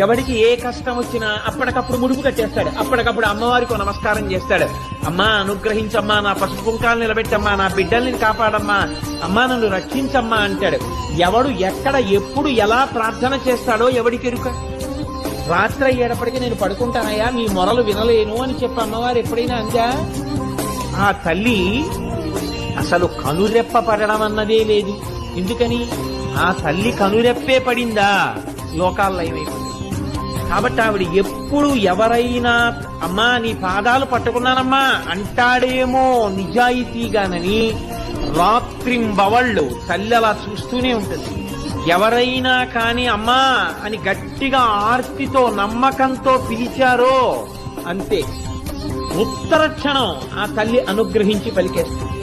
ఎవడికి ఏ కష్టం వచ్చినా అప్పటికప్పుడు ముడుపు కట్టేస్తాడు, అప్పటికప్పుడు అమ్మవారికి నమస్కారం చేస్తాడు. అమ్మా అనుగ్రహించమ్మా, నా పసుపు కుంకాలు నిలబెట్టమ్మా, నా బిడ్డల్ని కాపాడమ్మా, అమ్మా నన్ను రక్షించమ్మా అంటాడు. ఎవడు ఎక్కడ ఎప్పుడు ఎలా ప్రార్థన చేస్తాడో ఎవడికి ఎరుక. రాత్రి అయ్యేటప్పటికీ నేను పడుకుంటానయ్యా, మీ మొరలు వినలేను అని చెప్పి అమ్మవారు ఎప్పుడైనా అందా? ఆ తల్లి అసలు కనురెప్ప పడడం అన్నదే లేదు. ఎందుకని? ఆ తల్లి కనురెప్పే పడిందా లోకాల్లో అయిపోయింది. కాబట్టి ఆవిడ ఎప్పుడు ఎవరైనా అమ్మా నీ పాదాలు పట్టుకున్నానమ్మా అంటాడేమో నిజాయితీగానని రాత్రింబవళ్ళు తల్లి అలా చూస్తూనే ఉంటుంది. ఎవరైనా కాని అమ్మా అని గట్టిగా ఆర్తితో నమ్మకంతో పిలిచారో అంతే, ఉత్తర క్షణం ఆ తల్లి అనుగ్రహించి పలికేస్తుంది.